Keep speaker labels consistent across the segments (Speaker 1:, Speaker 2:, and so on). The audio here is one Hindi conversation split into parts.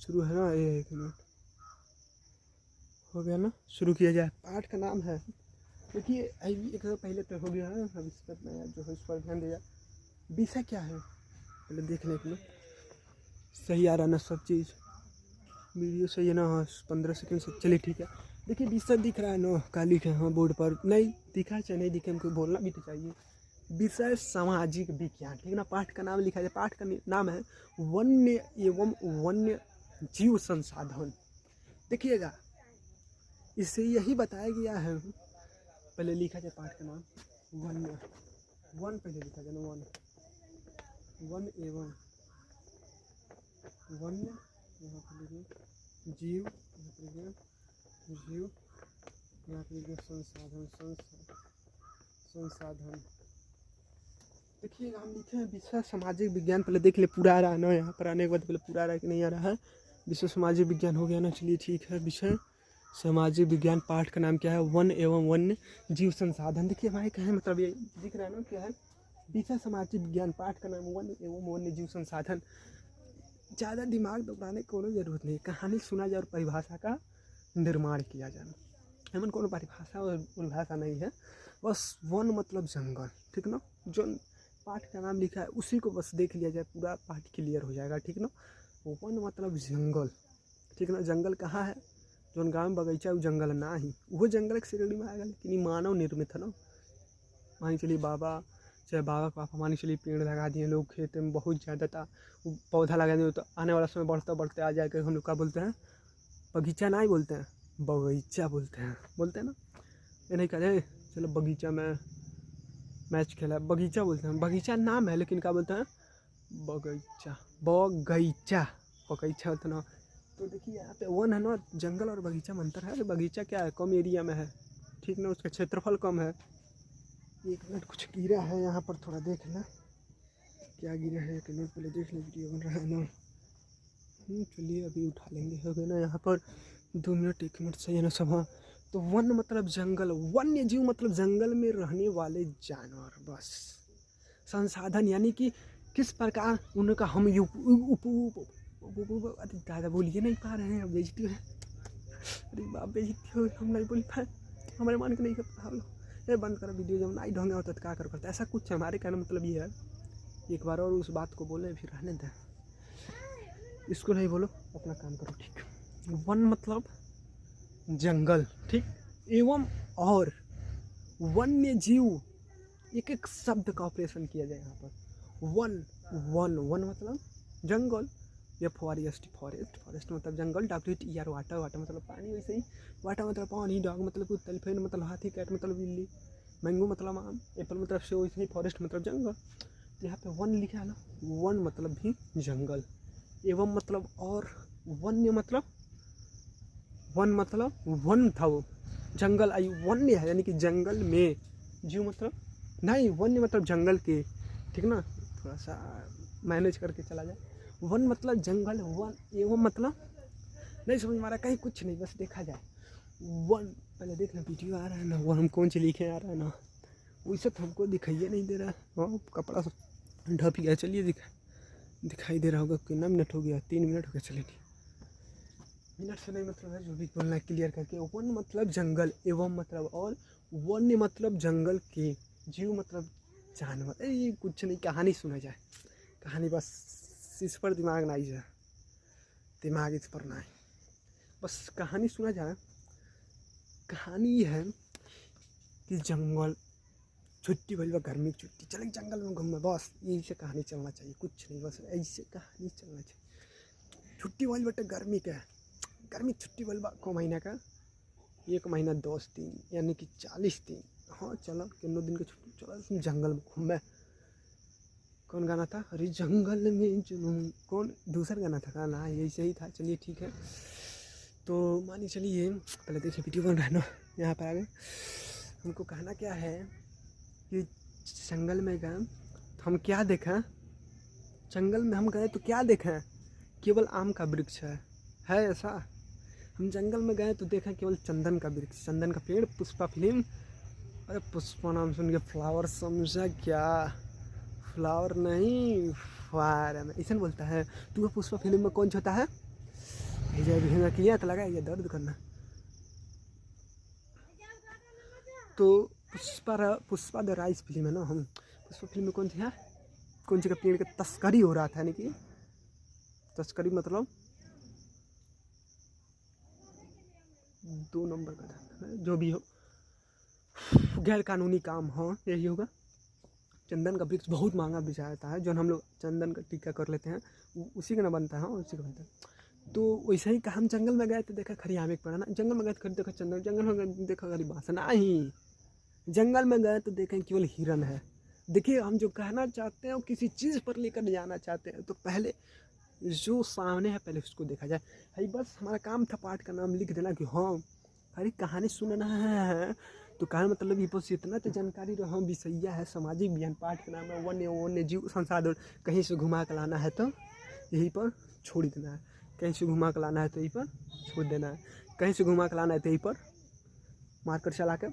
Speaker 1: शुरू है ना, ये 1 मिनट हो गया ना, शुरू किया जाए। पाठ का नाम है, देखिए एक पहले तो हो गया है, अब इस पर नया जो है इस पर ध्यान दिया। विषय क्या है पहले देखने के लिए, सही आ रहा ना सब चीज़, वीडियो सही है ना, हाँ 15 सेकंड से, चलिए ठीक है। देखिए विषय दिख रहा है ना, का लिखा है हाँ बोर्ड पर, नहीं दिखा चाहे नहीं दिखे, हमको बोलना भी तो चाहिए। विषय सामाजिक विज्ञान, ठीक है ना। पाठ का नाम लिखा है, पाठ का नाम है वन्य एवं वन्य जीव संसाधन। देखिएगा इससे यही बताया गया है, पहले लिखा जाए पाठ का नाम वन्य, वन पहले लिखा जाए ना, वन एवं वन्य, यहाँ पर लिखिए जीव, यहाँ पर लिखिए जीव, यहाँ पर लिखिए संसाधन, संसाधन। देखिएगा हम लिखे हैं विषय सामाजिक विज्ञान, पहले देख ले पूरा आ रहा है ना, यहाँ पर आने के बाद पहले पूरा आ रहा है कि नहीं आ रहा है। विषय सामाजिक विज्ञान हो गया ना, चलिए ठीक है। विषय सामाजिक विज्ञान, पाठ का नाम क्या है, वन एवं वन्य जीव संसाधन। देखिए हमारे कहे मतलब ये दिख रहा है ना, क्या है विषय सामाजिक विज्ञान, पाठ का नाम वन एवं वन्य जीव संसाधन। ज़्यादा दिमाग दौड़ाने की कोई ज़रूरत नहीं, कहानी सुना जाए और परिभाषा का निर्माण किया जाए। एमन कोनो परिभाषा और परिभाषा नहीं है, बस वन मतलब जंगल, ठीक ना। जो पाठ का नाम लिखा है उसी को बस देख लिया जाए, पूरा पाठ क्लियर हो जाएगा, ठीक ना। वन मतलब जंगल, ठीक ना। जंगल कहाँ है, जो गाँव में बगीचा वो जंगल ना ही, वो जंगल एक श्रेणी में आएगा, लेकिन ये मानव निर्मित है ना। मान चलिए बाबा, चाहे बाबा का पापा मान चलिए पेड़ लगा दिए लोग, खेत में बहुत ज़्यादा था, वो पौधा लगा दिए, तो आने वाला समय बढ़ते बढ़ते आ जाएगा, हम लोग क्या बोलते हैं, बगीचा ना ही बोलते हैं, बगीचा बोलते हैं ना। ये नहीं कहे चलो बगीचा में मैच खेला, बगीचा बोलते हैं, बगीचा नाम है लेकिन क्या बोलते हैं, बगीचा, बगीचा बगीचा होता ना। तो देखिए यहाँ पे वन है ना, जंगल और बगीचा में अंतर है। बगीचा क्या है, कम एरिया में है, ठीक ना, उसका क्षेत्रफल कम है। 1 मिनट कुछ गिरा है यहाँ पर, थोड़ा देख लें क्या गिरा है, 1 मिनट पहले देख लें, वीडियो बन रहा है ना। चलिए अभी उठा लेंगे, हो गया ना यहाँ पर 2 मिनट 1 मिनट सही है ना सब। हाँ तो वन मतलब जंगल, वन्य जीव मतलब जंगल में रहने वाले जानवर, बस। संसाधन यानी कि किस प्रकार उनका हम अरे दादा बोलिए नहीं पा रहे हैं, अब बेइज्जती है, अरे बाप बेइज्जती हो, हम नहीं बोल पाए, हमारे मन के नहीं कर पाए। ये बंद करो वीडियो, जब नहीं ढंगा होता तो क्या कर करता, ऐसा कुछ है। हमारे कहने मतलब ये है, एक बार और उस बात को बोले फिर रहने दें, इसको नहीं बोलो, अपना काम करो, ठीक। वन मतलब जंगल, ठीक, एवं और वन्य जीव, एक एक शब्द का ऑपरेशन किया जाए यहाँ पर। वन वन वन मतलब जंगल, या फॉरेस्ट, फॉरेस्ट मतलब जंगल, WTER वाटर, वाटर मतलब पानी, वैसे ही वाटर मतलब पानी, डॉग मतलब कुत्ता, एलिफेंट मतलब हाथी, कैट मतलब बिल्ली, मैंगो मतलब आम, एप्पल मतलब सेब, वैसे ही फॉरेस्ट मतलब जंगल। यहाँ पे वन लिखा है ना, वन मतलब भी जंगल, एवं मतलब और, वन्य मतलब वन मतलब वन था वो, जंगल आई वन्य है, यानी कि जंगल में, जीव मतलब नहीं, वन्य मतलब जंगल के, ठीक ना। थोड़ा सा मैनेज करके चला जाए। वन मतलब जंगल, वन एवं मतलब नहीं समझ में आ रहा कहीं, कुछ नहीं, बस देखा जाए। वन पहले देखना वीडियो आ रहा है ना, वो हम कौन सी लिखे आ रहा है ना, वैसे तो हमको दिखाइए नहीं दे रहा है। हाँ कपड़ा सब ढप गया, चलिए दिखाई दे रहा होगा। कितना मिनट हो गया, 3 मिनट हो गया, चलिए मिनट से नहीं मतलब है, जो भी बोलना है क्लियर करके। वन मतलब जंगल, एवं मतलब और, वन्य मतलब जंगल के, जीव मतलब जानवर। ये कुछ नहीं, कहानी सुना जाए, कहानी बस इस पर दिमाग ना जाए, दिमाग इस पर ना है, बस कहानी सुना जाए। कहानी ये है कि जंगल छुट्टी भइल बा, गर्मी की छुट्टी, चले जंगल में घूमे, बस यही से कहानी चलना चाहिए, कुछ नहीं, बस ऐसे कहानी चलना चाहिए। छुट्टी भइल बटे गर्मी के, गर्मी छुट्टी भइल बा को महीना का, 1 महीना 10 दिन यानी कि 40 दिन। हाँ चलो कितनों दिन की छुट्टी, चलो जंगल में घूमे। कौन गाना था, अरे जंगल में जुनून, कौन दूसरा गाना था, गाना यही सही था, चलिए ठीक है। तो मानिए चलिए पहले देखिए वीडियो बन रहा है ना, यहाँ पर आ गए। हमको कहना क्या है कि जंगल में गए तो हम क्या देखें, जंगल में हम गए तो क्या देखें, केवल आम का वृक्ष है ऐसा। हम जंगल में गए तो देखा केवल चंदन का वृक्ष, चंदन का पेड़, पुष्पा फिल्म। अरे पुष्पा नाम सुन के फ्लावर समझा क्या, फ्लावर नहीं फायर है, ऐसा बोलता है। तू पुष्पा फिल्म में कौन होता है, भेजा भेजा किया तो लगा ये दर्द करना। तो पुष्पा द राइस फिल्म है ना, हम पुष्पा फिल्म में कौन थी, कौन सी का पेड़ का तस्करी हो रहा था, यानी कि तस्करी मतलब 2 नंबर का था, जो भी हो गैर कानूनी काम, हाँ यही होगा। चंदन का वृक्ष बहुत महंगा बिछा जाता है, जो हम लोग चंदन का टीका कर लेते हैं उसी का ना बनता है, हाँ उसी का बनता है। तो वैसे ही हम जंगल में गए तो देखा खरियामे पड़ा ना, जंगल में गए तो देखा चंदन, जंगल में गए देखा खरी बाँस नहीं, जंगल में गए तो देखें केवल हिरन है। देखिए हम जो कहना चाहते हैं वो किसी चीज़ पर लेकर जाना चाहते हैं तो पहले जो सामने है पहले उसको देखा जाए। भाई बस हमारा काम था पाठ का नाम लिख देना कि हाँ अरे कहानी सुनना है, तो कहानी मतलब ये बस इतना तो जानकारी रहो, विषया है सामाजिक ज्ञान, पाठ का नाम है वन्य जीव संसाधन। कहीं से घुमा कर लाना है तो यहीं पर छोड़ देना है, कहीं से घुमा कर लाना है तो यहीं पर छोड़ देना है, कहीं से घुमा कर लाना है तो यहीं पर मारकर चला कर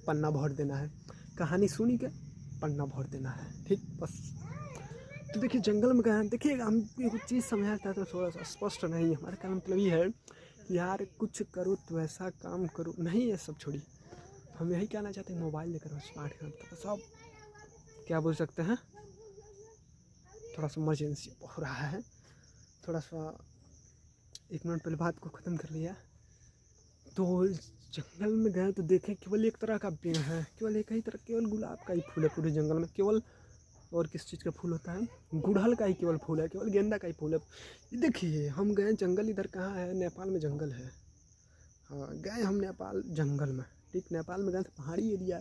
Speaker 1: पन्ना भर देना है, कहानी सुनी के पन्ना भर देना है, ठीक बस। तो देखिए जंगल में गए, देखिए हम कुछ चीज़ समझाता है तो थोड़ा सा स्पष्ट नहीं, हमारे का मतलब ये है कि यार कुछ करो तो ऐसा काम करो, नहीं ये सब छोड़िए, हम यही कहना चाहते हैं मोबाइल लेकर बस पाठ करना तो सब क्या बोल सकते हैं, थोड़ा सा इमरजेंसी हो रहा है, थोड़ा सा 1 मिनट पहले बात को ख़त्म कर लिया। तो जंगल में गए तो देखें केवल एक तरह का पेड़ है, केवल एक ही तरह, केवल गुलाब का ही फूल है पूरे जंगल में, केवल और किस चीज़ का फूल होता है, गुड़हल का ही केवल फूल है, केवल गेंदा का ही फूल है। देखिए हम गए जंगल, इधर कहाँ है, नेपाल में जंगल है, हाँ गए हम नेपाल जंगल में, ठीक नेपाल में गए तो पहाड़ी एरिया,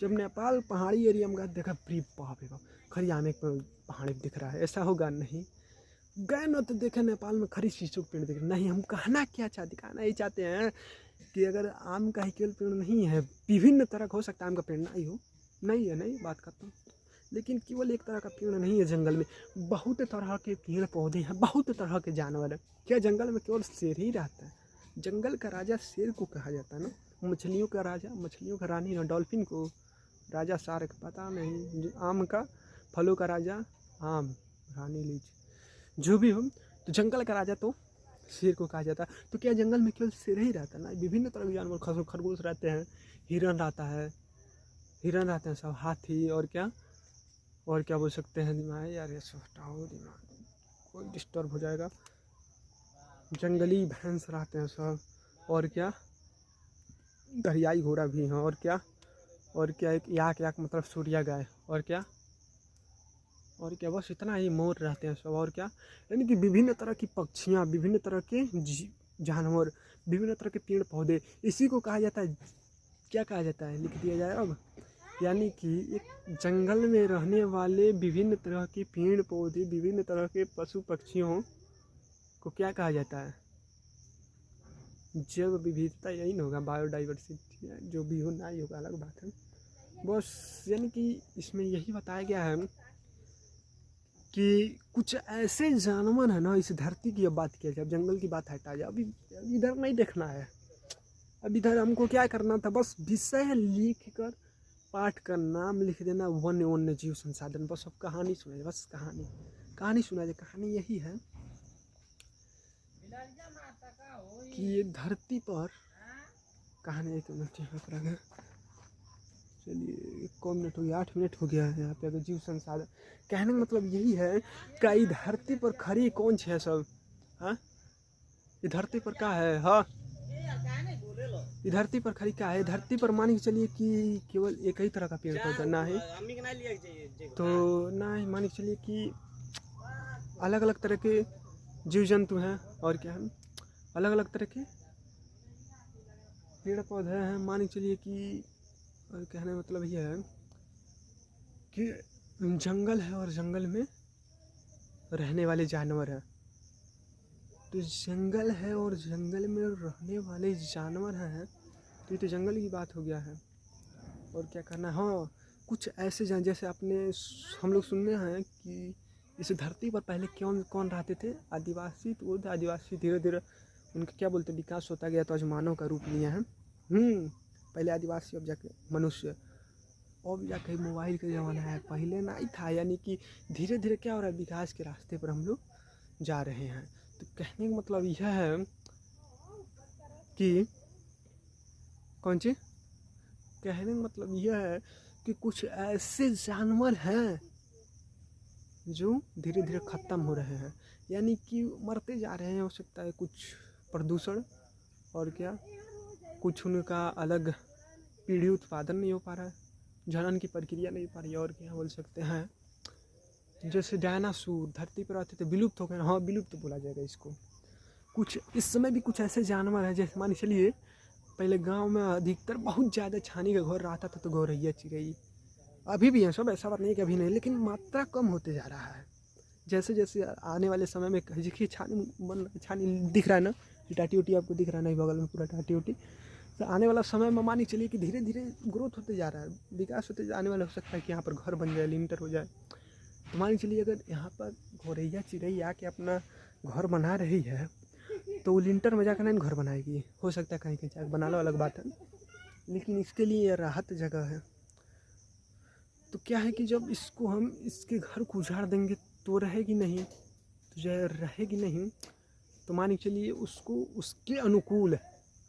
Speaker 1: जब नेपाल पहाड़ी एरिया में गए देखा अरे बाप रे बाप खरियामे पर पहाड़ी दिख रहा है, ऐसा होगा नहीं, गए ना तो देखे नेपाल में खरी शीशो का पेड़ दिख रहा नहीं। हम कहना क्या चाहते, कहना ये चाहते हैं कि अगर आम का ही केवल पेड़ नहीं है, विभिन्न तरह का हो सकता है, आम का पेड़ नहीं हो, नहीं है, नहीं बात करता हूँ, लेकिन केवल एक तरह का पेड़ नहीं है, जंगल में बहुत तरह के पेड़ पौधे हैं, बहुत तरह के जानवर हैं। क्या जंगल में केवल शेर ही रहता है? जंगल का राजा शेर को कहा जाता है ना, मछलियों का राजा, मछलियों का रानी ना, डॉल्फिन को राजा शार्क, पता नहीं, आम का फलों का राजा आम, रानी लीची, जो भी हो, तो जंगल का राजा तो शेर को कहा जाता है। तो क्या जंगल में केवल शेर ही रहता है ना, विभिन्न तरह के जानवर, खरगोश रहते हैं, हिरन रहता है, हिरन रहते हैं सब, हाथी, और क्या बोल सकते हैं, दिमाग यार ये सब हटाओ, दिमाग कोई डिस्टर्ब हो जाएगा, जंगली भैंस रहते हैं सब, और क्या दरियाई घोड़ा भी हैं, और क्या एक याक मतलब सूर्या गाय, और क्या बस इतना ही, मोर रहते हैं सब, और क्या, यानी कि विभिन्न तरह की पक्षियाँ, विभिन्न तरह के जानवर, विभिन्न तरह के पेड़ पौधे, इसी को कहा जाता है, क्या कहा जाता है, लिख दिया जाए अब, यानी कि एक जंगल में रहने वाले विभिन्न तरह के पेड़ पौधे, विभिन्न तरह के पशु पक्षियों को क्या कहा जाता है, जैव विविधता, यही ना होगा, बायोडाइवर्सिटी, जो भी हो ना ही होगा, अलग बात है बस। यानी कि इसमें यही बताया गया है कि कुछ ऐसे जानवर है ना, इस धरती की अब बात किया जाए, जंगल की बात हटा जाए, अभी इधर नहीं देखना है, अब इधर हमको क्या करना था, बस विषय लिख कर पाठ का नाम लिख देना, वन्य जीव संसाधन, बस अब कहानी सुनाइए, बस कहानी सुनाइए। कहानी यही है कि ये धरती पर, कहानी 1 मिनट है, चलिए कौन मिनट हो गया, 8 मिनट हो गया है यहाँ पे। अगर जीव संसाधन कहने का मतलब यही है कि इस धरती पर खरी कौन है सब, हाँ इस धरती पर क्या है, हाँ इस धरती पर खरी क्या है, धरती पर मान के चलिए कि केवल एक ही तरह का पेड़ पौधा ना है, तो ना ही मान के चलिए कि अलग अलग तरह के जीव जंतु हैं, और क्या है, अलग अलग तरह के पेड़ पौधे हैं, मान के चलिए कि, और कहने मतलब ये है कि जंगल है और जंगल में रहने वाले जानवर हैं, तो जंगल है और जंगल में रहने वाले जानवर हैं, तो ये तो जंगल की बात हो गया है। और क्या करना है, हाँ कुछ ऐसे जैसे आपने हम लोग सुनने हैं कि इस धरती पर पहले कौन रहते थे, आदिवासी, तो वो आदिवासी धीरे धीरे उनका क्या बोलते विकास होता गया, तो आज मानव का रूप लिया है, पहले आदिवासी, अब जाके मनुष्य, अब जाके मोबाइल का ज़माना है, पहले नहीं था, यानी कि धीरे धीरे क्या हो रहा है, विकास के रास्ते पर हम लोग जा रहे हैं। तो कहने का मतलब यह है कि कौन सी कहने का मतलब यह है कि कुछ ऐसे जानवर हैं जो धीरे धीरे ख़त्म हो रहे हैं, यानी कि मरते जा रहे हैं। हो सकता है कुछ प्रदूषण और क्या कुछ उनका अलग पीढ़ी उत्पादन नहीं हो पा रहा है, जनन की प्रक्रिया नहीं हो पा रही है, और क्या बोल सकते हैं। जैसे डायनासोर धरती पर आते थे, विलुप्त हो गए। हाँ, विलुप्त तो बोला जाएगा इसको। कुछ इस समय भी कुछ ऐसे जानवर हैं, जैसे मान चलिए पहले गांव में अधिकतर बहुत ज़्यादा छानी का घर रहता था, तो गौरैया चिड़ै अभी भी हैं सब, ऐसा बात नहीं कि अभी नहीं, लेकिन मात्रा कम होते जा रहा है। जैसे जैसे आने वाले समय में देखिए छानी दिख रहा है ना, टाटी उटी आपको दिख रहा है, नहीं बगल में पूरा टाटी उटी। तो आने वाला समय में मानी चलिए कि धीरे धीरे ग्रोथ होते जा रहा है, विकास होते आने वाला हो सकता है कि यहाँ पर घर बन जाए, लिंटर हो जाए। तो मान चलिए अगर यहाँ पर गौरैया चिड़ै आके अपना घर बना रही है, तो वो लिंटर में जाकर नहीं घर बनाएगी। हो सकता है कहीं कहीं जाकर बना लो, अलग बात है, लेकिन इसके लिए ये राहत जगह है। तो क्या है कि जब इसको हम इसके घर को उजाड़ देंगे तो रहेगी नहीं, तो जब रहेगी नहीं तो मान चलिए उसको उसके अनुकूल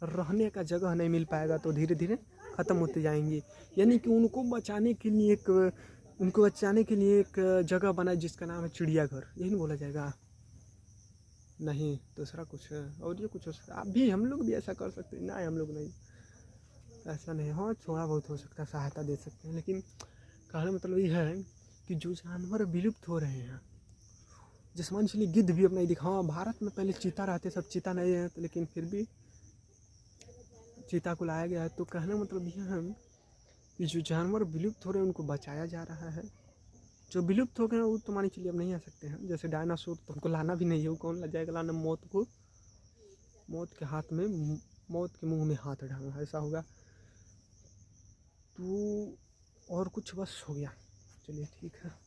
Speaker 1: रहने का जगह नहीं मिल पाएगा, तो धीरे धीरे ख़त्म होते जाएंगे। यानी कि उनको बचाने के लिए एक जगह बनाए जिसका नाम है चिड़ियाघर, यही नहीं बोला जाएगा। नहीं, दूसरा कुछ है, और ये कुछ हो सकता है। आप भी, हम लोग भी ऐसा कर सकते हैं ना, हम लोग नहीं, ऐसा नहीं। हाँ, थोड़ा बहुत हो सकता है, सहायता दे सकते हैं, लेकिन कहने मतलब ये है कि जो जानवर विलुप्त हो रहे हैं, जैसे मान चलिए गिद्ध भी अब नहीं दिखा। हाँ, भारत में पहले चीता रहते, सब चीता नहीं है, तो लेकिन फिर भी चीता को लाया गया है। तो कहने मतलब यह है कि जो जानवर विलुप्त हो रहे हैं उनको बचाया जा रहा है। जो विलुप्त हो गए हैं वो तो मान चलिए अब नहीं आ सकते हैं। जैसे डायनासोर, तो हमको लाना भी नहीं है, वो कौन ला जाएगा लाना, मौत के हाथ में, मौत के मुँह में हाथ डालना, ऐसा होगा। तो और कुछ बस हो गया, चलिए ठीक है।